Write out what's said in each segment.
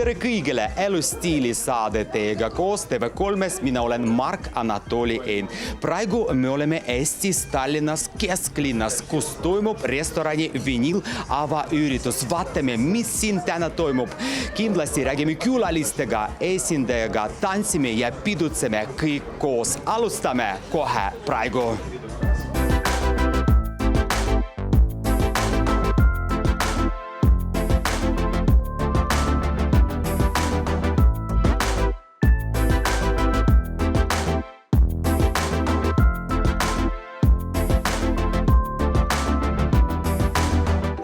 Tere kõigile elustiilisaade teiega koos TV3-s. Mina olen Mark Anatoli Ein. Praegu me oleme Eestis Tallinnas kesklinnas, kus toimub restorani Vinyl avaüritus. Vaatame, mis siin täna toimub. Kindlasti räägime külalistega, esindajaga, tantsime ja pidutseme kõik koos. Alustame kohe praegu.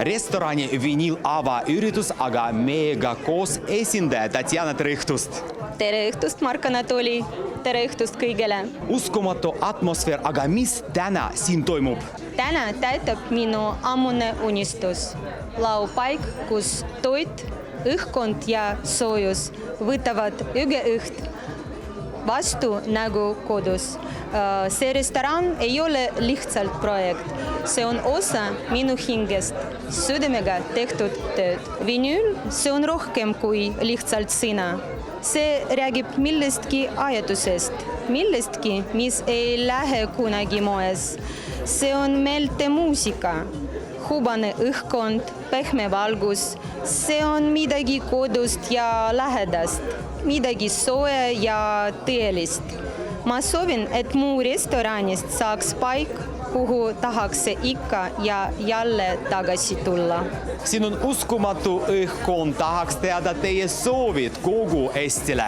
Restorani Vinyl avaüritus, aga meiega koos esindaja Tatjana, tere õhtust! Tere õhtust, Mark Anatoli! Tere õhtust kõigile! Uskumatu atmosfäär, aga mis täna siin toimub? Täna täitab minu ammune unistus. Laupaik, kus toit, õhkkond ja soojus võtavad üge õht vastu nagu kodus. See restoran ei ole lihtsalt projekt. See on osa minu hingest, südamega tehtud tööd. Vinyl, see on rohkem kui lihtsalt sõna. See räägib millestki ajatusest, millestki, mis ei lähe kunagi moes. See on meeltemuusika, hubane õhkkond, pehme valgus. See on midagi kodust ja lähedast, midagi sooja ja tõelist. Ma soovin, et mu restoranist saaks paik, kuhu tahaks ikka ja jälle tagasi tulla. Siin on uskumatu õhkkond, tahaks teada teie soovid kogu Eestile.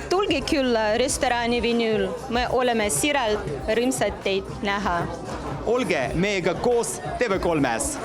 Tulge külla restorani Vinyl, me oleme siiralt rõõmsad teid näha. Olge meiega koos TV3-s.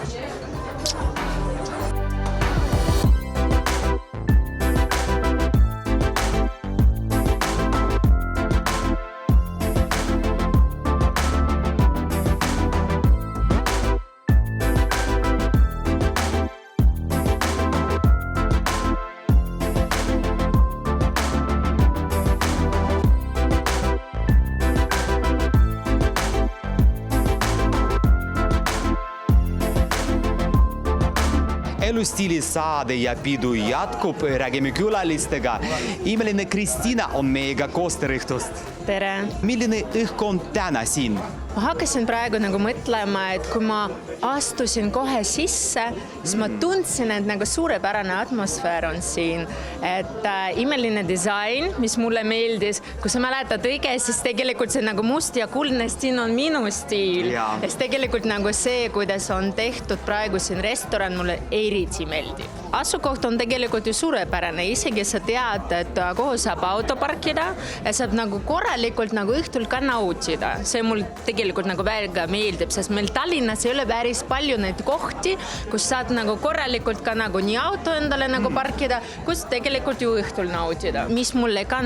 Elustiilisaade ja pidu jätkub, räägime külalistega. Imeline Kristina on meiega koos, tere õhtust. Tere! Milline õhkkond täna siin? Ma hakkasin praegu mõtlema, et kui ma astusin kohe sisse, siis ma tundsin, et suurepärane atmosfäär on siin. Et imeline disain, mis mulle meeldis. Kui sa mäletad õigesti, siis tegelikult see must ja kuldne stiil on minu stiil. Ja siis tegelikult see, kuidas on tehtud praegu siin restoran, mulle eriti meeldib. Asukoht on tegelikult ju suurepärane. Isegi sa tead, et kohu saab auto parkida ja saab korralikult õhtul ka nautida. See mul tegelikult väga meeldib, sest meil Tallinnas ei ole päris palju neid kohti, kus saad korralikult ka nii auto endale parkida, kus tegelikult ju õhtul nautida. Mis mulle ka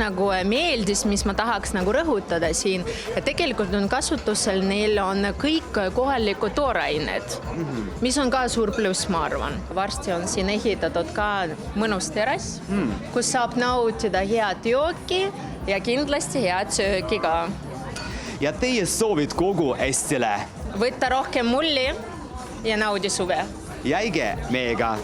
meeldis, mis ma tahaks rõhutada siin, et tegelikult on kasutusel, neil on kõik kohalikud toorained, mis on ka suur pluss, ma arvan. Varsti on siin ehitatud ka mõnus terrass, kus saab nautida head jooki ja kindlasti head sööki ka. Ja teie soovid kogu Eestile? Võtta rohkem mulli ja naudi suve. Jäige meiega!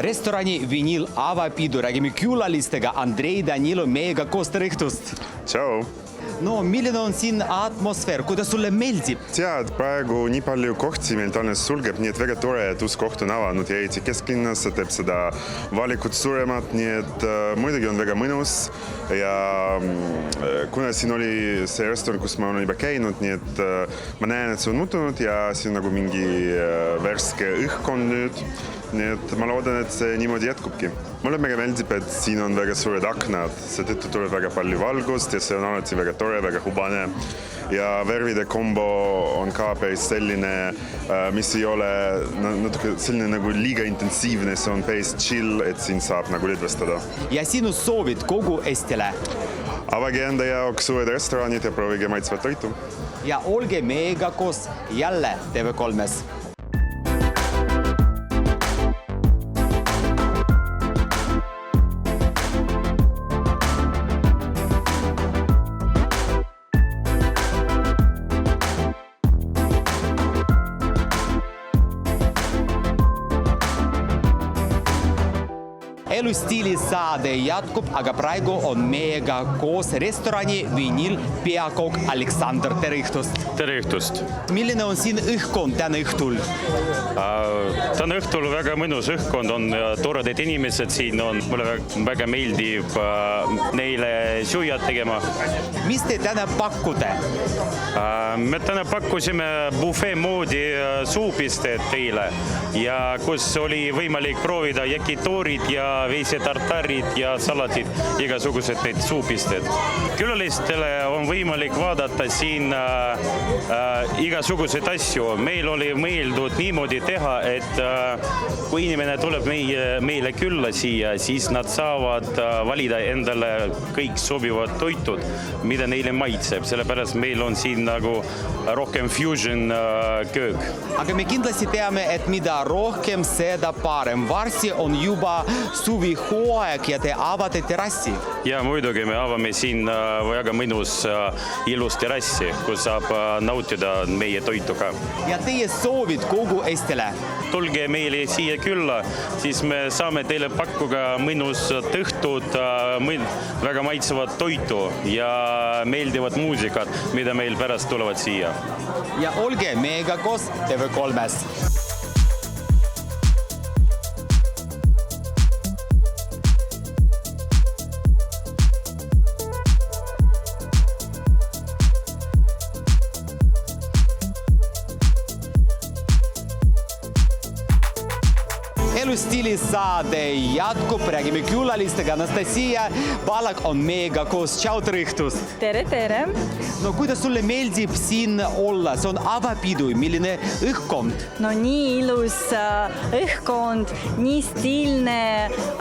Restorani Vinyl avapidu, räägime külalistega. Andrei, Danilo, meiega koos, tere õhtust! Tšau! No, milline on siin atmosfäär, kuidas sulle meeldib? Tead, praegu nii palju kohti meil Tallinnas sulgeb, nii et väga tore, et uus koht on avanud ja eriti kesklinnas, teeb seda valikut suuremat, nii et muidugi on väga mõnus ja kuna siin oli see restoran, kus ma olen juba käinud, nii et ma näen, et see on muutunud ja siin on mingi värske õhkkond nüüd. Nii et ma loodan, et see niimoodi jätkubki. Mulle väga meeldib, et siin on väga suured aknad, seetõttu tuleb väga palju valgust ja see on alati väga tore, väga hubane. Ja värvide kombo on ka päris selline, mis ei ole natuke selline liiga intensiivne, see on päris chill, et siin saab lõdvestada. Ja sinu soovid kogu Eestile? Avage enda jaoks uued restoranid ja proovige maitsvat toitu. Ja olge meiega koos jälle TV3-s. Elustiilisaade jatkub, aga praegu on meiega koos restorani Vinyl peakook Aleksander. Tere õhtust! Tere õhtust! Milline on siin õhkkond täna õhtul? Täna õhtul väga mõnus õhkkond on, toredad inimesed siin on, mulle väga meeldib neile süüa tegema. Mis te täna pakute? Me täna pakkusime bufee moodi suupisted teile ja kus oli võimalik proovida jakitoorid ja veisitartarid ja salatid, igasugused need suupisted. Külalistele on võimalik vaadata siin igasuguseid asju. Meil oli mõeldud niimoodi teha, et kui inimene tuleb meile külla siia, siis nad saavad valida endale kõik sobivad toitud, mida neile maitseb. Sellepärast meil on siin nagu rohkem fusion köök. Aga me kindlasti teame, et mida rohkem, seda parem. Varsti on juba suvihooaeg ja te avate terrassi. Ja muidugi me avame siin väga mõnus ilus terrassi, kus saab nautida meie toituga. Ja teie soovid kogu Eestile? Tulge meile siia külla, siis me saame teile pakkuda mõnus õhtut, väga maitsevat toitu ja meeldivat muusikat, mida meil pärast tulevad siia. Ja olge meiega koos TV3-s. Elustiilisaade jatkub, räägime külalistega. Anastasia Balak on meiega koos. Tšau, tere õhtust! Tere, tere! No kuidas sulle meeldib siin olla? See on avapidu, milline õhkkond? No nii ilus õhkkond, nii stiilne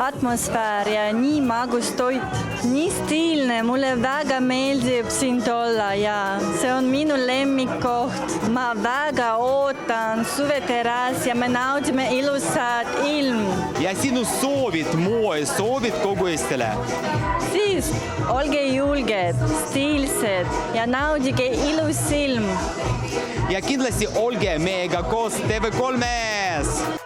atmosfäär ja nii magus toit. Nii stiilne, mulle väga meeldib siin olla ja see on minu lemmikkoht. Ma väga ootan suveterras ja me naudime ilusat ilm. Ja sinu soovid, soovid kogu Eestile? Siis olge julged, stiilsed ja naudige ilus ilm. Ja kindlasti olge meiega koos TV3-s!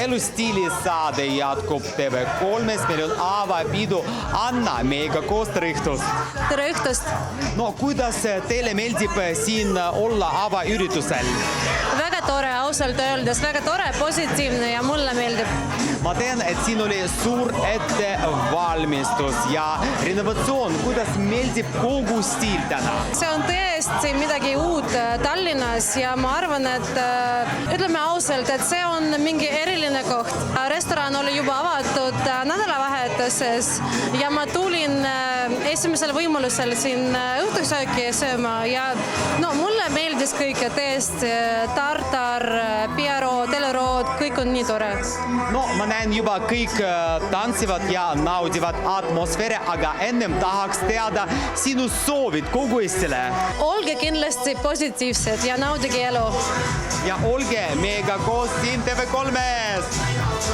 Elustiilisaade jatkub TV3-s, meil on avapidu. Anna meiega koos, tere õhtust! Tere õhtust! No kuidas teile meeldib siin olla avaüritusel? Väga tore, ausalt öeldes, väga tore, positiivne ja mulle meeldib. Ma tean, et siin oli suur ettevalmistus ja renovatsioon. Kuidas meeldib kogu stiil täna? See on tõesti midagi uut Tallinnas ja ma arvan, et ütleme ausalt, et see on mingi eriline koht. Restoran oli juba avatud nädalavahetuses ja ma tulin esimesel võimalusel siin õhtusööki sööma ja mulle meeldis kõik tõesti, tartar, Piero, telerood, kõik on nii tore. No, ma näen juba kõik tantsivad ja naudivad atmosfääri, aga ennem tahaks teada sinu soovid kogu Eestile. Olge kindlasti positiivsed ja naudige elu. Ja olge meiega koos siin TV3-s!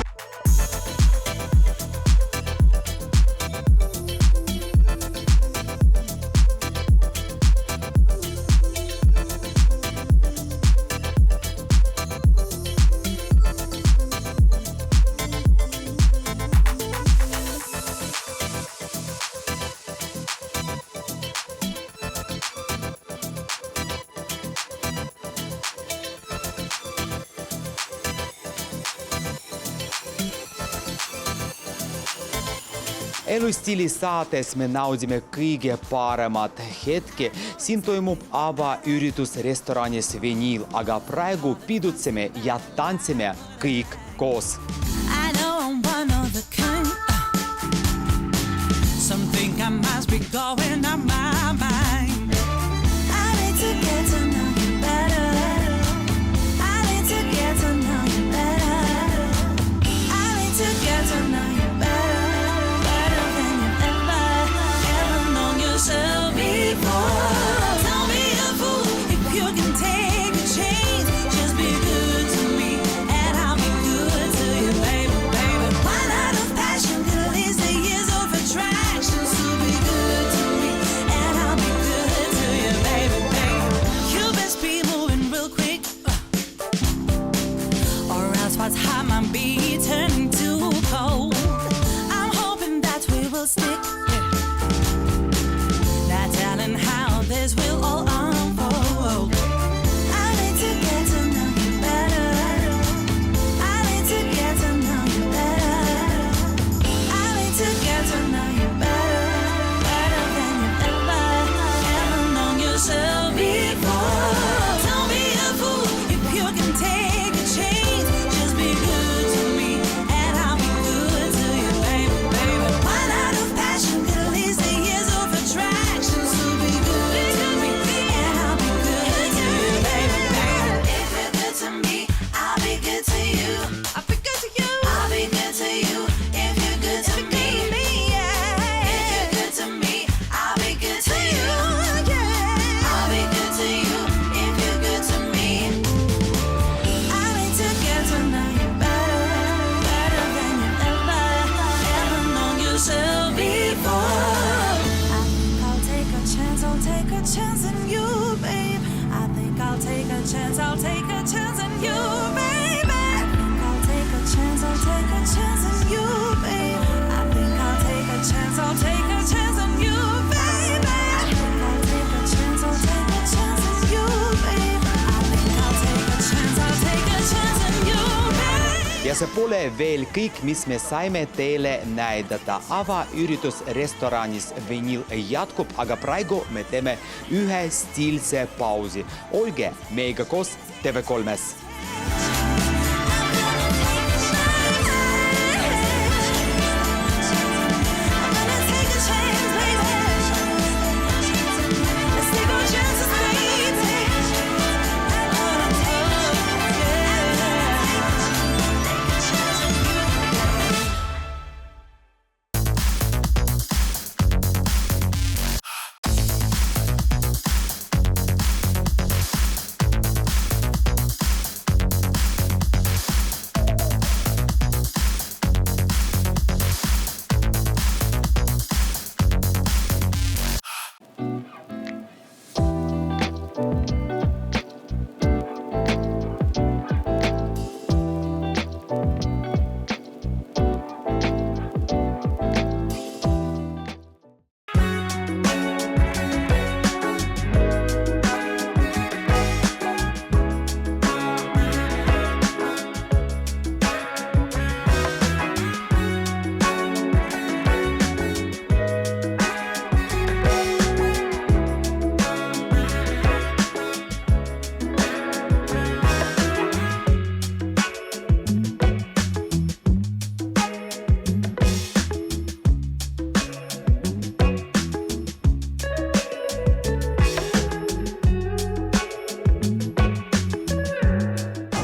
Elustiilisaates me naudime kõige paremat hetki. Siin toimub avaüritus restoranis Vinyl, aga praegu pidutseme ja tantsime kõik koos. I know I'm one of the kind. Something I must be going on my mind. I need to get to know you better. I need to get to know you better. I need to get to know you better. Better than you ever I'll take a chance on you, babe. I think I'll take a chance on you, baby. I think I'll take a chance on you, babe. I think I'll take a chance on you, baby. I think I'll take a chance on you, babe. I think I'll take a chance on you, babe. Ja see pole veel kõik, mis me saime teile näidata. Avaüritus restoranis Vinyl jätkub, aga praegu me teeme ühe stiilse pausi. Olge meiega koos TV3-s.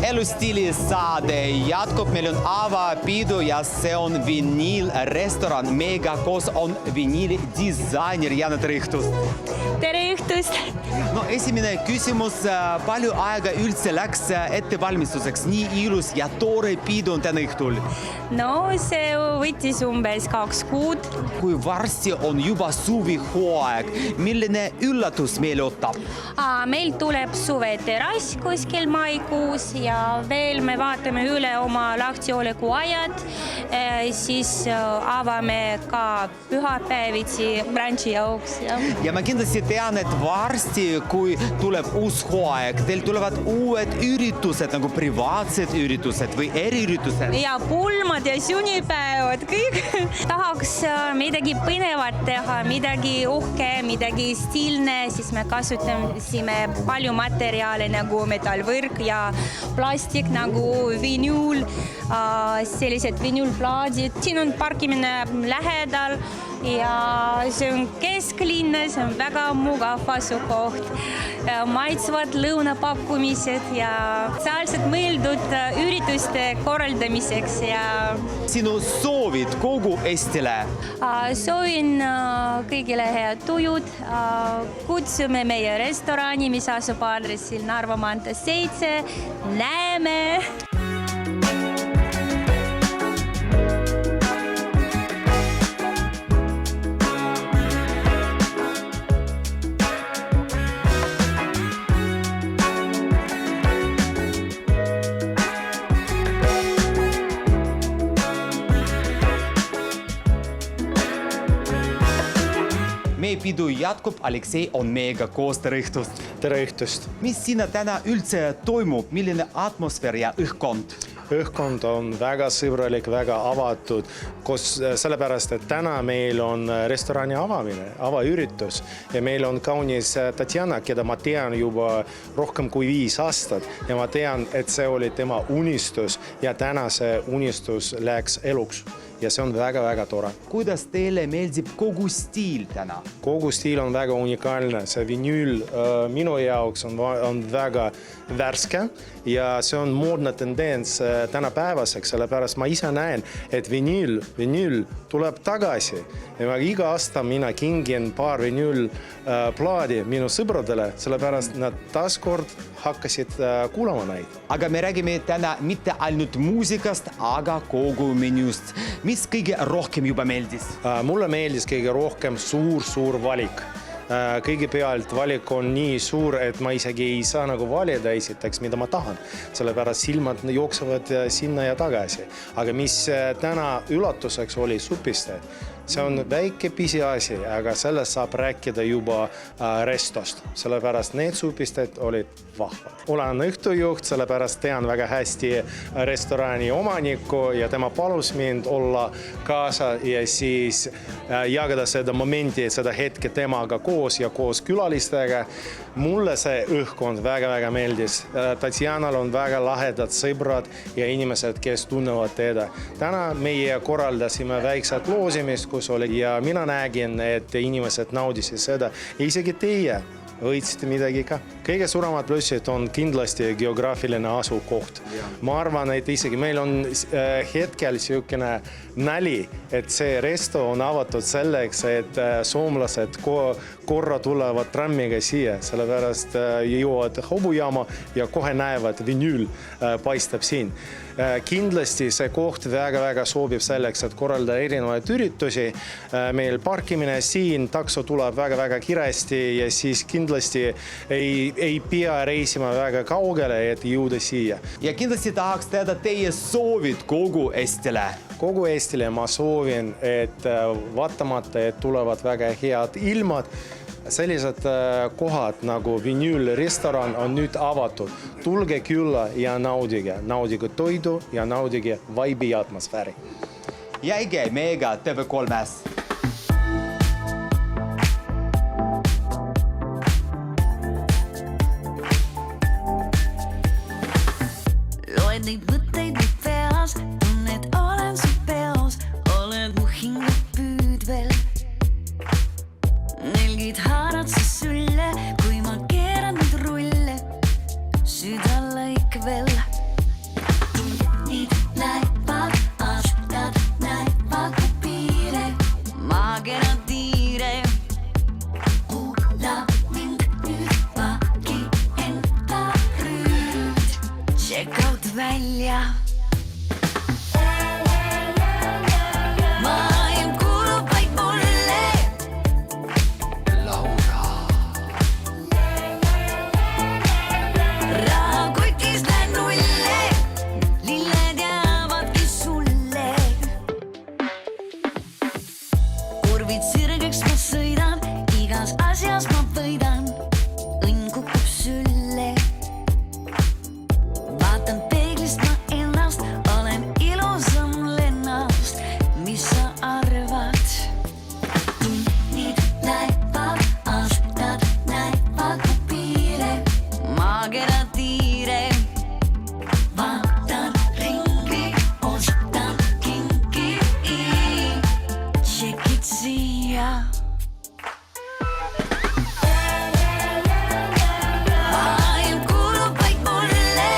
Elustiili saade jatkub, meil on avapidu ja see on Vinyl restoran. Meiega koos on Vinyli disainer Jana, tere õhtust! tere õhtust! No esimene küsimus, palju aega üldse läks ettevalmistuseks, nii ilus ja tore pidu on täna õhtul? No see võttis umbes 2 kuud. Kui varsti on juba suvihooaeg, milline üllatus meil ootab? Meil tuleb suveterass kuskil maikuus ja veel me vaatame üle oma lahtioleku ajad, siis avame ka pühapäeviti brunchi jaoks. Ja ma kindlasti tean, et varsti, kui tuleb uus hooaeg, teil tulevad uued üritused, nagu privaatsed üritused või eriüritused. Ja pulmad ja sünnipäevad, kõik. Tahaks midagi põnevat teha, midagi uhke, midagi stiilne, siis me kasutasime palju materjale nagu metallvõrk ja plastik nagu vinüül, sellised vinüülplaadid. Siin on parkimine lähedal ja see on kesklinnas, see on väga mugav asukoht. Maitsvad lõunapakkumised ja spetsiaalselt mõeldud ürituste korraldamiseks. Sinu soovid kogu Eestile? Soovin kõigile head tujud. Kutsume meie restorani, mis asub aadressil Narva maantee 7. Näeme! Meie pidu jätkub, Aleksei on meiega koos, tere õhtust! Tere õhtust! Mis siin täna üldse toimub, milline atmosfäär ja õhkkond? Õhkkond on väga sõbralik, väga avatud, sellepärast, et täna meil on restorani avamine, avaüritus ja meil on kaunis Tatjana, keda ma tean juba rohkem kui 5 aastat ja ma tean, et see oli tema unistus ja täna see unistus läks eluks. Ja see on väga-väga tore. Kuidas teile meeldib kogu stiil täna? Kogu stiil on väga unikaalne. See vinüül minu jaoks on väga värske ja see on moodne tendents tänapäevaseks, sellepärast ma ise näen, et vinüül tuleb tagasi. Ja iga aasta mina kingin paar vinüülplaadi minu sõbradele, sellepärast nad taaskord hakkasid kuulama neid. Aga me räägime täna mitte ainult muusikast, aga kogu menüüst. Mis kõige rohkem juba meeldis? Mulle meeldis kõige rohkem suur valik. Kõigepealt valik on nii suur, et ma isegi ei saa nagu valida esiteks, mida ma tahan. Sellepärast silmad jooksevad sinna ja tagasi. Aga mis täna üllatuseks oli supistajad, see on väike pisiasi, aga sellest saab rääkida juba restost. Sellepärast need supistajad olid vahvad. Olen õhtujuht, sellepärast tean väga hästi restorani omanikku ja tema palus mind olla kaasa ja siis jagada seda momenti, seda hetke temaga koos ja koos külalistega. Mulle see õhkkond väga meeldis. Tatjanal on väga lahedad sõbrad ja inimesed, kes tunnevad teda. Täna meie korraldasime väiksed loosimist, kus oli ja mina nägin, et inimesed naudisid seda. Isegi teie võitsite midagi ka. Kõige suuremad plussid on kindlasti geograafiline asukoht. Ma arvan, et isegi meil on hetkel siukene nali, et see resto on avatud selleks, et soomlased korra tulevad trammiga siia, sellepärast jõuavad hobujaama ja kohe näevad, vinüül paistab siin. Kindlasti see koht väga soobib selleks, et korraldada erinevaid üritusi. Meil parkimine siin, takso tuleb väga kiiresti ja siis kindlasti ei pea reisima väga kaugele, et jõuda siia. Ja kindlasti tahaks teada teie soovid kogu Eestile. Kogu Eestile ma soovin, et vaatamata, et tulevad väga head ilmad, sellised kohad nagu vinüülrestoran on nüüd avatud. Tulge külla ja naudige toidu ja naudige vibe'i ja atmosfääri. Jäige meiega TV3-s. Loed neid mõtteid nüüd peas, tunned olen su peos, oled mu hinge püüdvel. Nelgid haarad sa sulle, kui ma keeran nüüd rulle, süda lõik veel. Tunnid näivad, aastad näivad mu piire, maagera tiire. Kuula mind nüüd, vagi enda rüüd, check out välja. Maailm kuulub vaid mulle. Rahakotis lähen nulle, lilled jäävadki sulle. Korvid sirgeks ma sõidan, igas asjas ma võidan, õnn kukub sülle. Vaatan peeglist ma ennast, olen ilusam lennast, mis sa arvad? Tunnid näivad, aastad näivad mu piire, maagera tiire. Vaatan ringi, ostan kinki, tšekid siia. Maailm kuulub vaid mulle.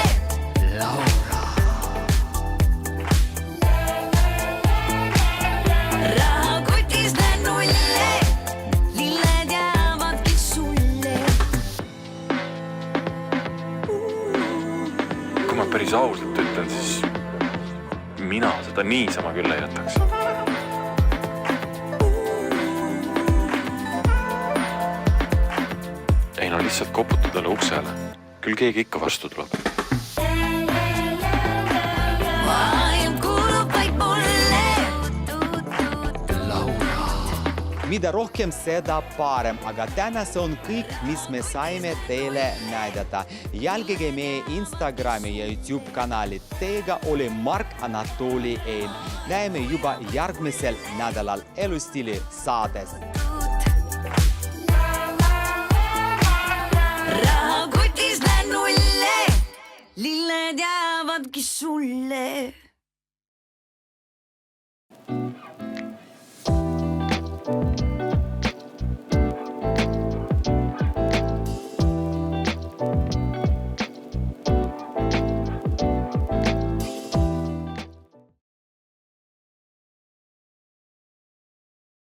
Rahakotis lähen nulle, lilled jäävadki sulle. Kui ma päris ausalt ütlen, siis mina seda niisama küll ei jätaks. Ei no lihtsalt koputa talle uksele. Küll keegi ikka vastu tuleb. Maailm kuulub vaid mulle. Mida rohkem seda parem, aga täna see on kõik, mis me saime teile näidata. Jälgige meie Instagrami ja YouTube kanalit. Teiega oli Mark Anatoli Ein. Näeme juba järgmisel nädalal Elustiili saates. Rahakotis lähen nulle, lilled jäävadki sulle.